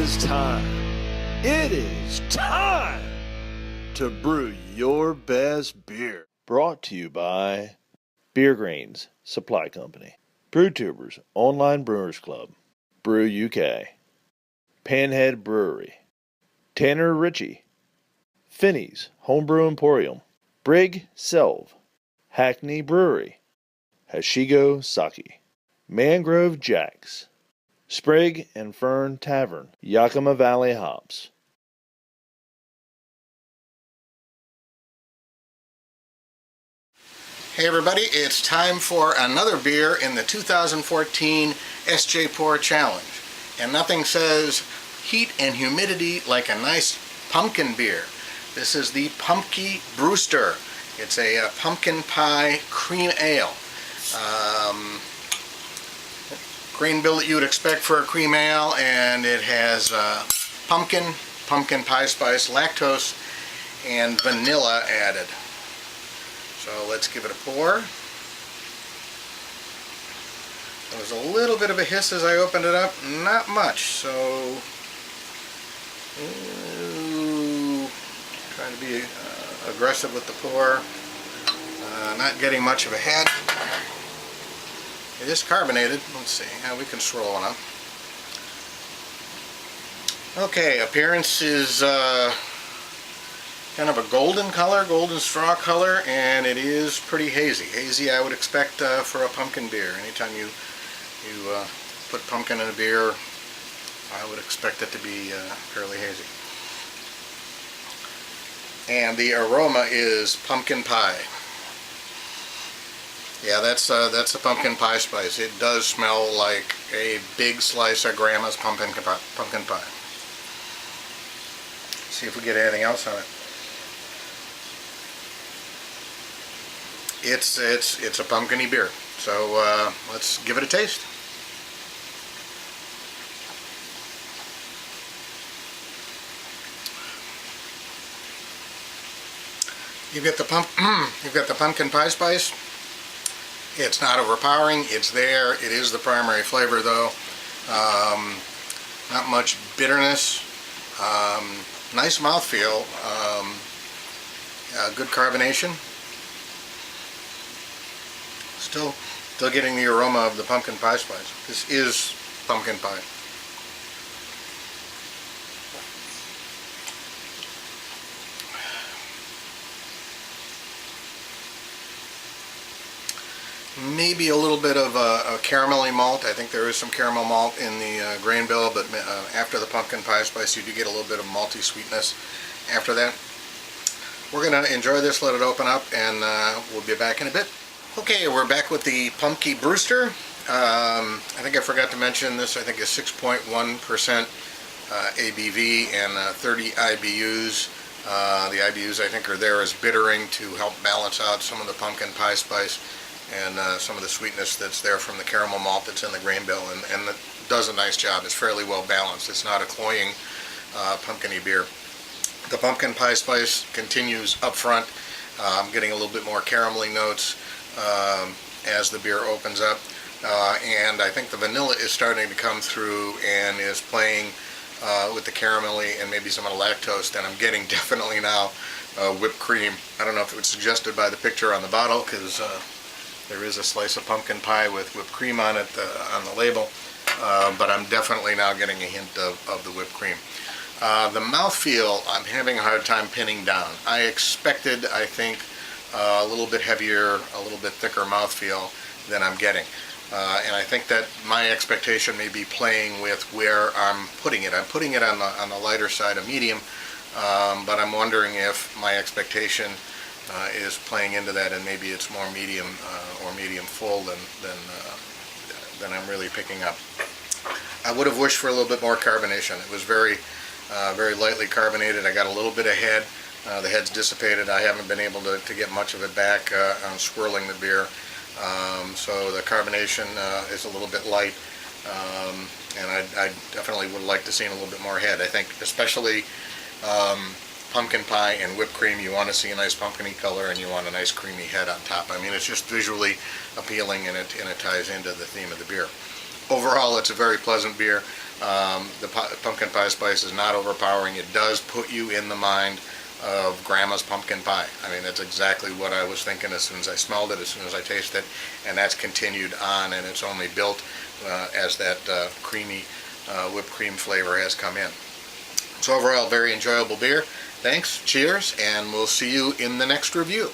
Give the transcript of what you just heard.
is time. It is time to brew your best beer. Brought to you by Beer Grains Supply Company, BrewTubers Online Brewers Club, Brew UK, Panhead Brewery, Tanner Ritchie, Finney's Homebrew Emporium, Brig Selve, Hackney Brewery, Hashigo Sake, Mangrove Jacks, Sprig and Fern Tavern, Yakima Valley Hops. Hey everybody, it's time for another beer in the 2014 SJPORR Challenge. And nothing says heat and humidity like a nice pumpkin beer. This is the Pumpky Brewster. It's a pumpkin pie cream ale. Grain bill that you would expect for a cream ale, and it has pumpkin pie spice, lactose, and vanilla added. So let's give it a pour. There was a little bit of a hiss as I opened it up, not much, so trying to be aggressive with the pour, not getting much of a head. It is carbonated. Let's see, we can swirl one up. Okay, appearance is kind of a golden color, golden straw color, and it is pretty hazy. Hazy I would expect for a pumpkin beer. Anytime you put pumpkin in a beer, I would expect it to be fairly hazy. And the aroma is pumpkin pie. Yeah, that's a pumpkin pie spice. It does smell like a big slice of Grandma's pumpkin pie. See if we get anything else on it. It's a pumpkin-y beer. So let's give it a taste. You've got the pumpkin pie spice. It's not overpowering. It's there. It is the primary flavor, though. Not much bitterness. Nice mouthfeel. Good carbonation. Still getting the aroma of the pumpkin pie spice. This is pumpkin pie. Maybe a little bit of a caramelly malt. I think there is some caramel malt in the grain bill, but after the pumpkin pie spice you do get a little bit of malty sweetness after that. We're going to enjoy this, let it open up, and we'll be back in a bit. Okay, we're back with the Pumpky Brewster. I think I forgot to mention this. I think is 6.1% ABV and 30 IBUs. The IBUs I think are there as bittering to help balance out some of the pumpkin pie spice and some of the sweetness that's there from the caramel malt that's in the grain bill, and it does a nice job. It's fairly well balanced. It's not a cloying pumpkin-y beer. The pumpkin pie spice continues up front. I'm getting a little bit more caramelly notes as the beer opens up, and I think the vanilla is starting to come through and is playing with the caramelly and maybe some of the lactose. And I'm getting definitely now whipped cream. I don't know if it was suggested by the picture on the bottle, because there is a slice of pumpkin pie with whipped cream on it on the label, but I'm definitely now getting a hint of the whipped cream. The mouthfeel I'm having a hard time pinning down. I expected, I think, a little bit heavier, a little bit thicker mouthfeel than I'm getting. And I think that my expectation may be playing with where I'm putting it. I'm putting it on the lighter side of medium, but I'm wondering if my expectation is playing into that, and maybe it's more medium or medium full than I'm really picking up. I would have wished for a little bit more carbonation. It was very lightly carbonated. I got a little bit of head. The head's dissipated. I haven't been able to get much of it back on swirling the beer. So the carbonation is a little bit light, and I definitely would like to see a little bit more head. I think especially pumpkin pie and whipped cream, you want to see a nice pumpkin-y color and you want a nice creamy head on top. I mean, it's just visually appealing, and it ties into the theme of the beer. Overall, it's a very pleasant beer. The pumpkin pie spice is not overpowering. It does put you in the mind of Grandma's pumpkin pie. I mean, that's exactly what I was thinking as soon as I smelled it, as soon as I tasted it, and that's continued on, and it's only built as that creamy whipped cream flavor has come in. So overall, very enjoyable beer. Thanks, cheers, and we'll see you in the next review.